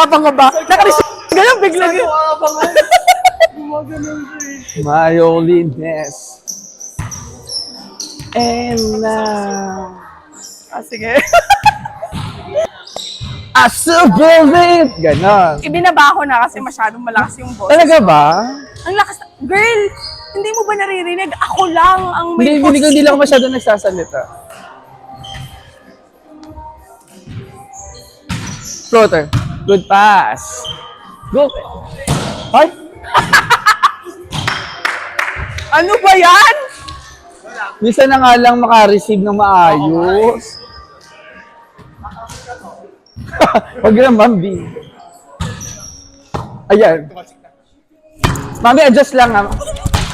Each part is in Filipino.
Umaabang ka ba? Nakareceive ka lang biglang yun. My holiness. And Sige. I still believe. Ganon. Ibinaba ko na kasi masyadong malakas yung boses. Talaga ba? Ang lakas. Girl, hindi mo ba naririnig? Ako lang ang may Hindi lang ako masyado nagsasalita. Floater. Good pass. Go. Ay! Ano ba yan? Minsan na nga lang makareceive ng maayos. Huwag naman, B. Ayan. Mami, adjust lang ha.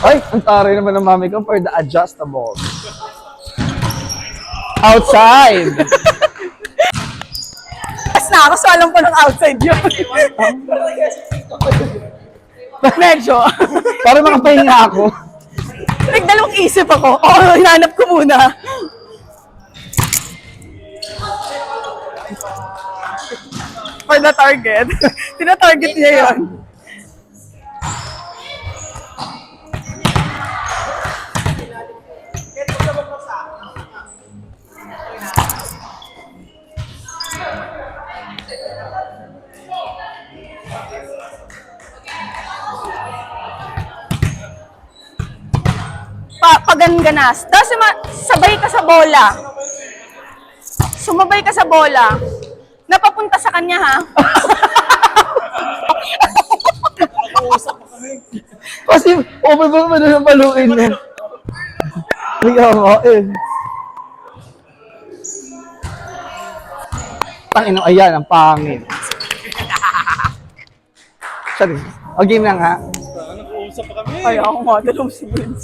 Ay, ang taray naman ng mami ko for the adjustable. Outside. Mas na ako, so alam ko ng outside yun. Medyo. Para makapahinga ako. Nagdalawang isip ako. Oo, hinanap ko muna. For the target. Tina-target niya yun. Paganganas. Tapos sabay ka sa bola. Sumabay ka sa bola. Napapunta sa kanya, ha? Kasi overball mo na ng paluin mo. Kaya nga eh. Tangino, ayan, ang pangit. Sorry. O, game lang ha. Nag-uusap pa kami. Ay, ako nga, dalawang seconds.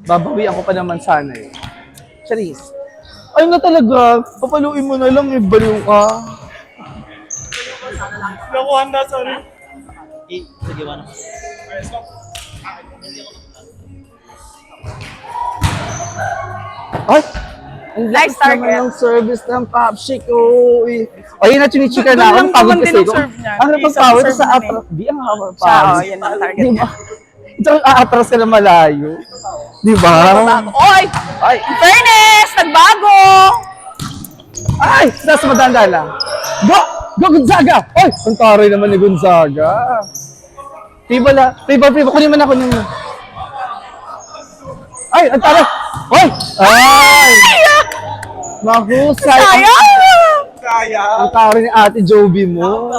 Babawian ko pa naman sana eh. Charis. Ay na talaga, papaluin mo na lang eh, baliw ka. Nakuhan na, sorry. Sige, wala. Ay! Ang Nice lakas target. naman ng service ng Popsik. Oh, eh. Ayun na, chinichika na ako. Doon lang Pagod naman din kasi ang ko. serve niya. Ang Isang napagpawid serve sa na atras. Di ang hawa Siya, pawid. yan ang target Di niya. ba? Ito ang aatras ka na malayo. Di ba? Oy! Ay! In fairness! Nagbago! Ay! Nasa madanda lang. Go! Go Gonzaga! Ay! Ang taray naman ni Gonzaga. Piba. Kunin mo na. Ay! Ang taray! Ay! Ay! Mahusay! Sayang! Kaya. Ang taray ni Ate Joby mo.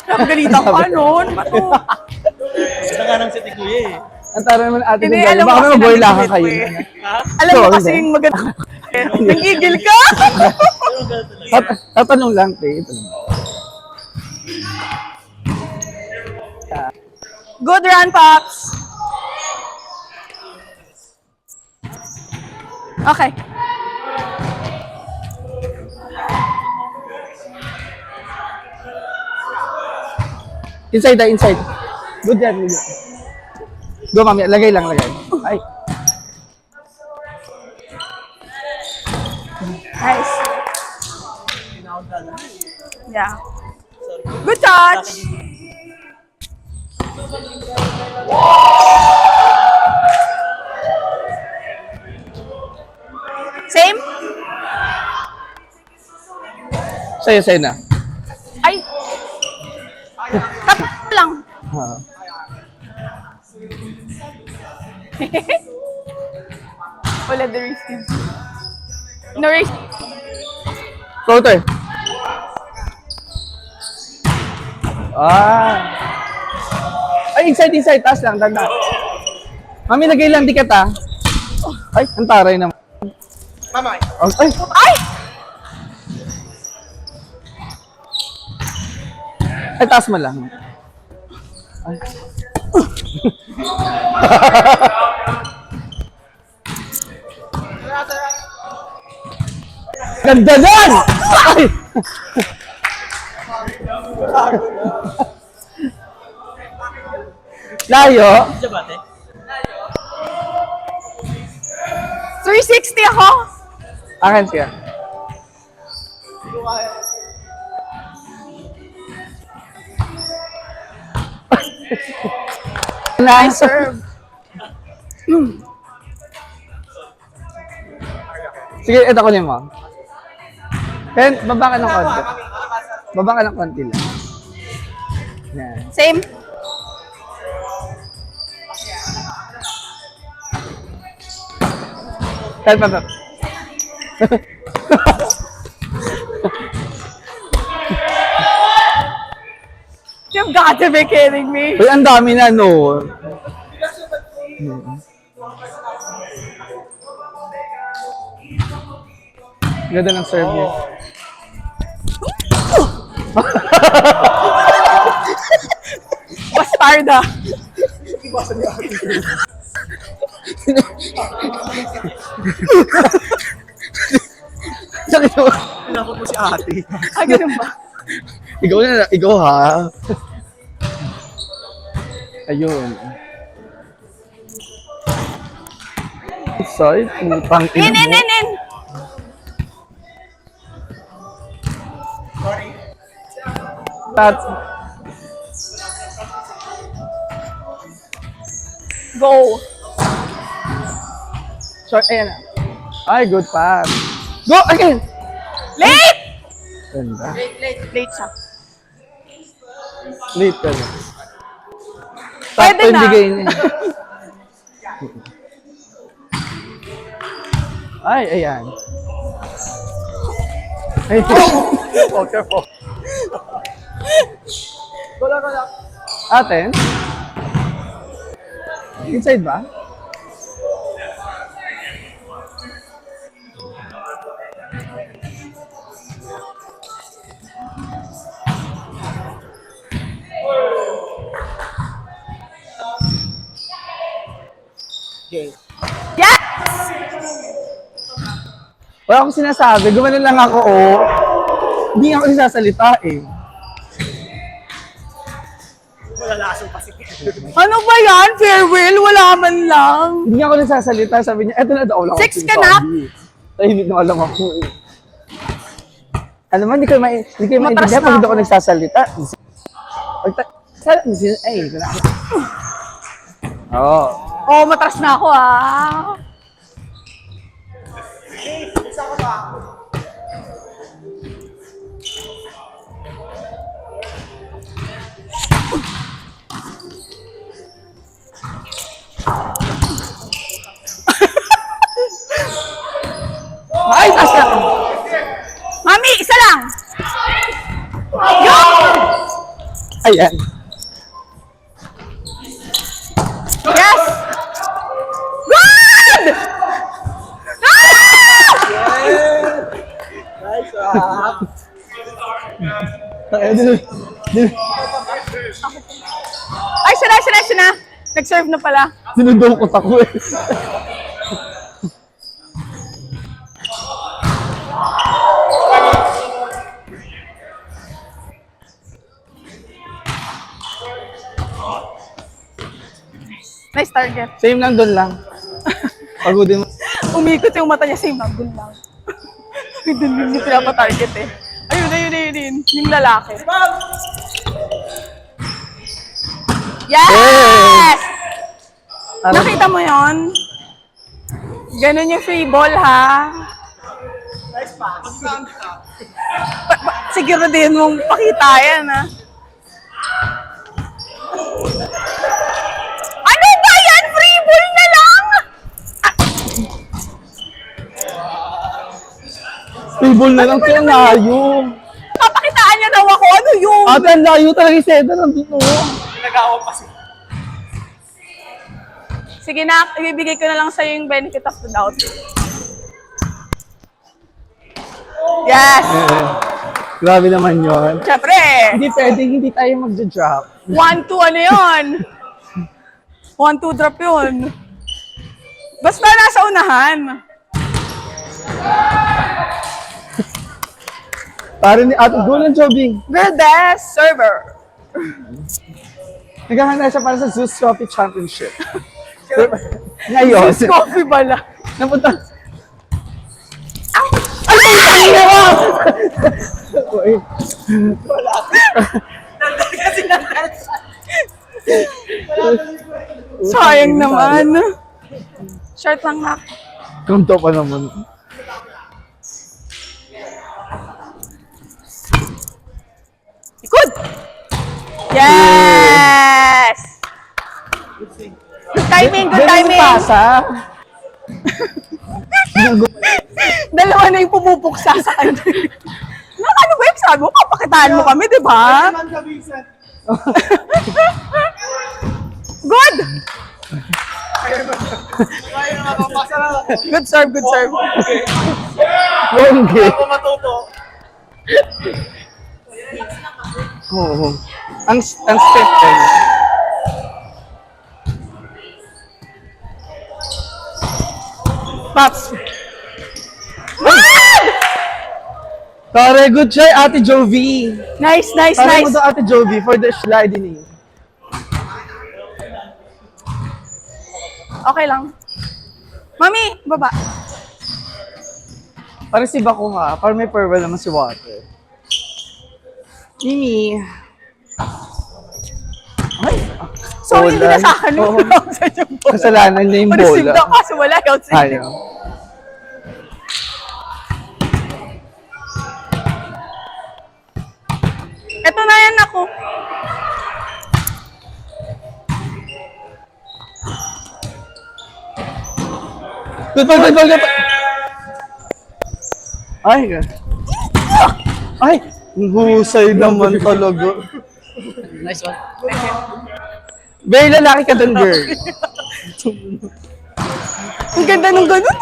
Napagalitan ka nun. Bato. Isa nga nang si Tikuya eh. Ang taray naman ni Ate Hindi, Joby. alam mo Baka kasi naman boy lang nandito kayo. eh. Alam mo Sorry, kasi no? yung maganda. Nagigil ka! Tatanong lang, te. Good run, Pops! Okay. Inside. Good yan. Go, mami. Lagay lang. Ay. Nice. Yeah. Good touch! Same? Sa'yo na. Ay! Tap lang. Ha. Wala the receive. No race. Floater. Ay, inside. Taas lang. Tanda. Mami, lagay lang dikat ah. Ay, ang taray naman. Mamay. Ay! Ay! Ay, taas mo lang. Ay. Ganda nun! Ay! Layo? Siya ba, te? 360 ako. Akin siya. I serve. Sige, ito kunin mo. Pen, baba ka ng konti. Baba ka ng konti lang. Yan. Same. Pen, pen, pen. You've got to be kidding me. Uy, ang dami na, no? Ganda ng serve niya. Bastarda. Sakit mo. Pinakot mo si ate. Ah, ganun ba? Ikaw ha. Ayun. Sorry, putang ina mo. In. That's, Go. sorry, ayan na. Ay, good pass. Go again! Late! Ganda. Late siya. Late ka na. Pwede Sakto yung na. bigay niya. Ay, ayan. Ay, Oh, careful. atin? Inside ba? Okay. Yes! Wala akong sinasabi. Gumanon lang ako, oh. Hindi ako nagsasalita, eh. Malalaso pa si Ano ba yan? Farewell? Wala man lang. Hindi ako nagsasalita. Sabi niya, eto na daw lang ako 6 ka na? sinasabi. Tahimik na alam ako, eh. Ano man, hindi kayo maintindihan Matras pag na hindi ako ako. nagsasalita. Oo. Oh, matras na ako ah. Ay, taas na! Mami, isa lang. Ayan. Yes! Good! Ay, siya na. Nag-serve na pala. Sinudukot ako, eh. Nice target. Same lang doon lang. Pagodin mo. Umikot yung mata niya, same lang, dun lang. Dun yung pinapatarget eh. Ayun. Yung lalaki. Yes! Nakita mo yon? Ganun yung free ball, ha? Nice pass. Siguro din mong pakita yan, ha? Ano ba yan? Free ball na lang! Table na lang kaya layo. Papakitaan niya daw ako. Ano yun? Ate, ang layo talaga yung seda nandun, oh. Nag-aawang pa si Sige na, ibibigay ko na lang sa'yo yung benefit of the doubt. Yes! Grabe naman yun. Siyempre! Hindi pwedeng hindi tayo magja-drop. 1-2 ano yun? 1-2 drop yun. Basta nasa unahan. Parang ni Ate Goal ng Jobing. Girl best server. Naghahanda siya para sa Zeus Coffee Championship. Ngayon, Coffee bala. napunta. Ouch! Uy. Sayang naman. Short lang na. Kumto pa naman. Good! Yes! Good timing, good Ganun timing. pasa. Dalawa na yung pumupuksa sa kanya. Ano ba yung sabi mo? Papakitaan mo kami, di ba? Good! Good serve, good serve. Longge. Ako matuto. Oo. Ang step eh. Pops. Tare, good try, Ate Jovi. Nice, nice, Tare mo nice. daw, Ate Jovi, for the sliding. Okay lang. Mami, baba. Para si Bako ha, para may purple naman si Water. Mimi. Ay, Sorry, hindi na bola. sa akin. Oo. Sa yung bola. Kasalanan niya yung Receive bola. daw kasi wala yung Ayaw. Ito na yan ako. Good. Ay, ay, ang husay naman talaga. Nice one. Very lalaki ka dun, girl. Ang ganda nung ganun.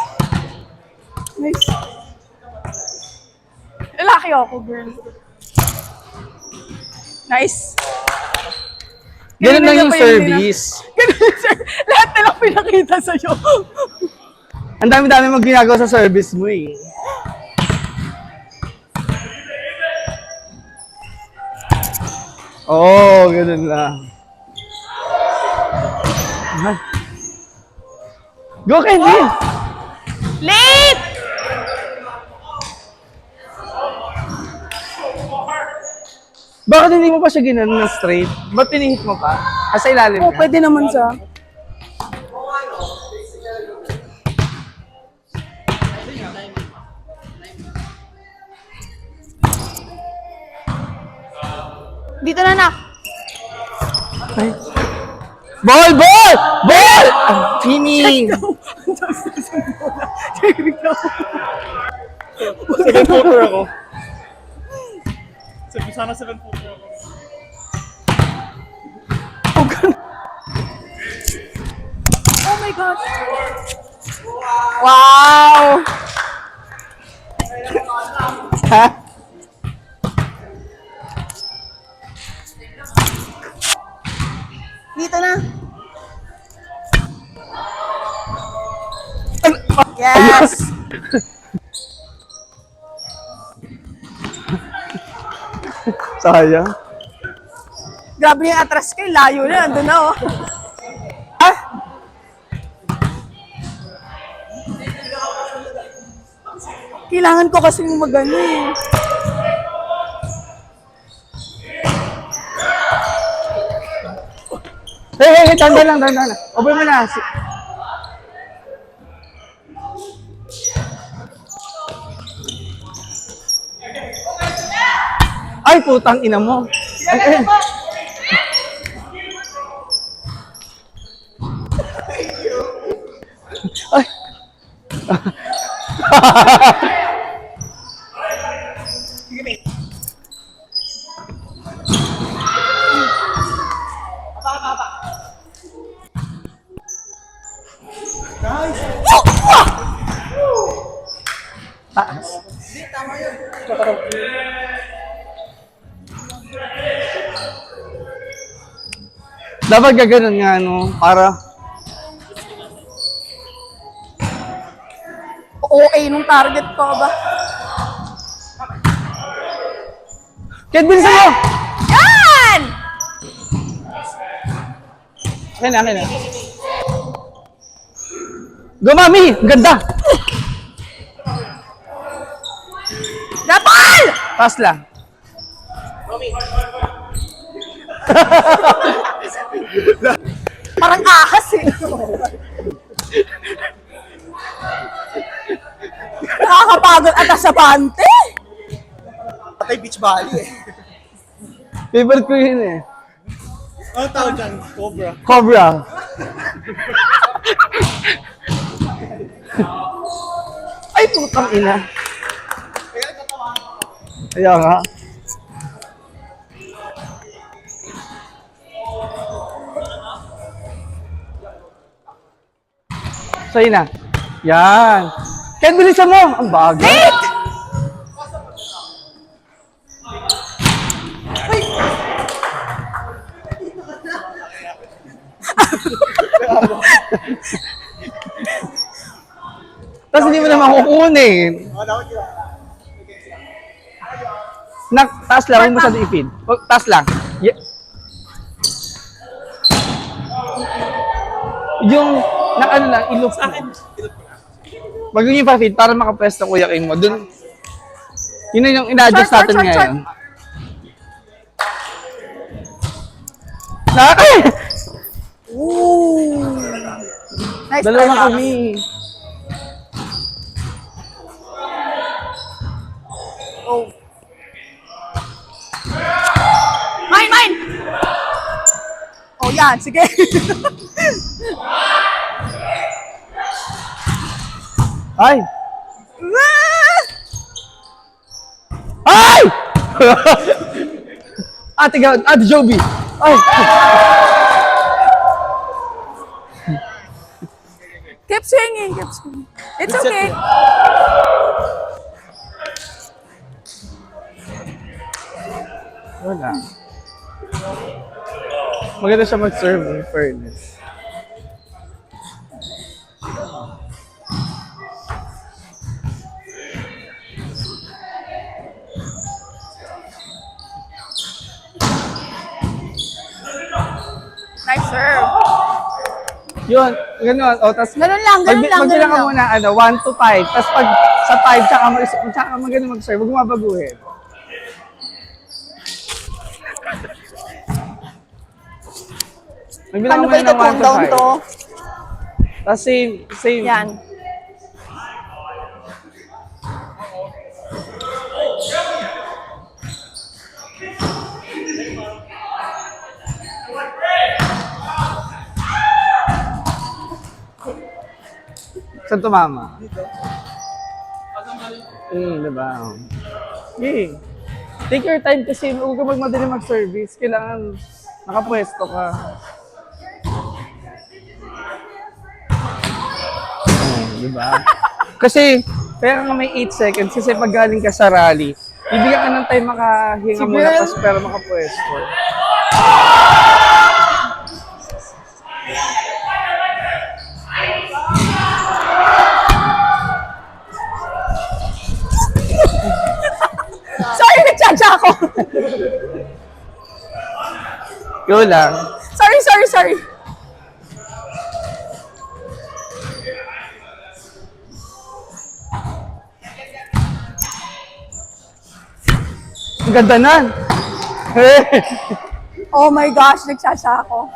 Nice. Lalaki ako, girl. Nice. Ganun lang yung pa yun, service. Ganun, sir. Lahat na lang pinakita sa'yo. Ang dami-dami mong ginagawa sa service mo eh. Oo, ganun lang. Ay. Go, Kenny! Late! Bakit hindi mo pa siya ginanon na straight? Ba't pinihit mo pa? Sa ilalim Oh, niya? pwede naman sa... Dito na na. Ay. Ball! Fini! Second footer ako. Sana second footer ako. Oh my God. Wow! Ha? Dito na. Yes! Sayang. Grabe yung atras ko, layo na, nandun na oh. Ah! Kailangan ko kasi magano eh. Hey, tanda lang. Open mo na. Ay, putang ina mo. Ay. Ay. Taas. Dapat gaganon nga, no? Para... Okay nung target ko ba? Kaya bilisan mo! Yan! Akin na. Go, mami! Ang ganda! Napal! Pass lang. Parang ahas eh. Nakakapagod at asabante. Patay beach volley eh. Favorite ko yun eh. Ano tawag dyan? Cobra. Cobra. Ay, putang ina. Kaya nga. Sa'yo na. Yan. Ken, bilisan mo. Ang bago. Tapos hindi mo na makukunin. Taas lang, huwag mo masyado i-feed. Taas lang. Yung, ano lang, ilok. Wag yung pa-feed para makapwesto Kuya King mo. Dun, yun na yung ina-adjust Short, natin short, ngayon. Ooh. Nice Dalawa try, na kami. Oh. Mine! Oh, yan. Sige. Ay! Ay! Ate Joby! Ay! Keep swinging. It's okay. Wala. Maganda siya mag-serve, in fairness. Nice serve. Yun, gano'n. O, tas, Ganun lang. magbilang ka muna, 1 to 5. Tapos pag sa 5, tsaka maganda mag-serve, huwag mo mabaguhin. Magbilang Paano ka ba muna ng 1 ito-tone to down 5. to? Tapos same. Yan. Saan tumama? Diba? Okay. Take your time kasi huwag ka magmadali mag-service. Kailangan nakapwesto ka. Diba? Kasi, kaya nga may 8 seconds kasi pag galing ka sa rally, bibigyan ka ng time makahinga Si muna girl. pas pero makapwesto. Sorry, nagtsatsa ako. Go lang. Sorry. Ang ganda nan. Oh my gosh, nagtsatsa ako.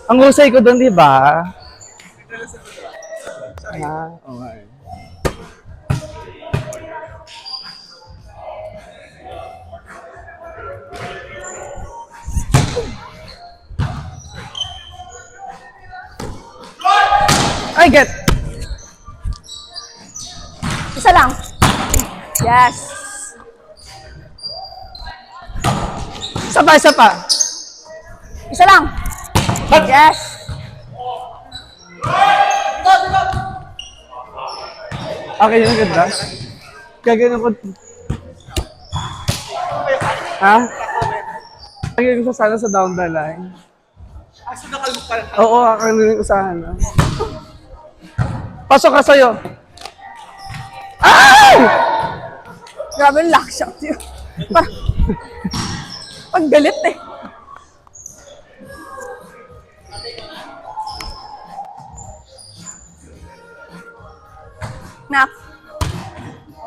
Ang husay ko doon, di ba? Okay. I get. Isa lang. Yes. Isa pa. Isa lang. Yes. Okay, yun ang ganda. Gagano ko. Ha? Lagyan ko sana sa down the line. So nakalmuk pa lang. Oo, kakanunin ko sana. Pasok ka sa'yo. Ay! Grabe yung lock shot yun. Pag galit eh. Nak.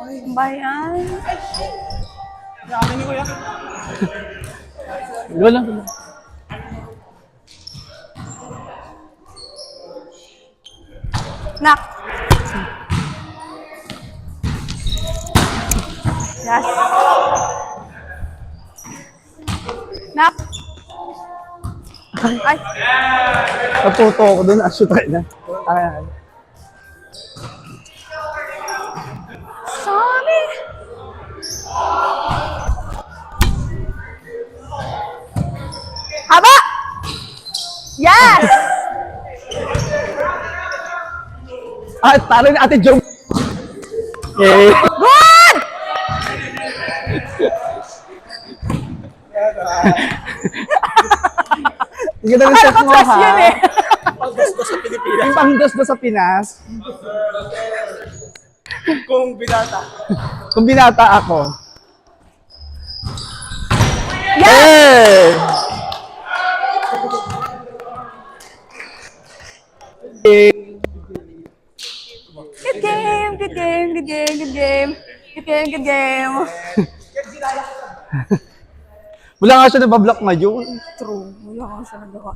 Ang bayan. Akin ni Kuya. Go lang. Nak. Yes. Nak. Ay. Natuto ako doon. Shoot right na. Ayan. Sorry. Haba! Yes! Ah, talo ni Ate Jo. Okay. Good! Hindi na Akala stress ko mo stress ha. yun eh. Pag-gusto sa Pilipinas. Yung pangdos sa Pinas, Kung binata. kung binata ako. Yes! Hey! Good game, good game, good game, good game. Good game, good game. Wala nga siya nabablock ngayon. True. Wala kang siya nagawa.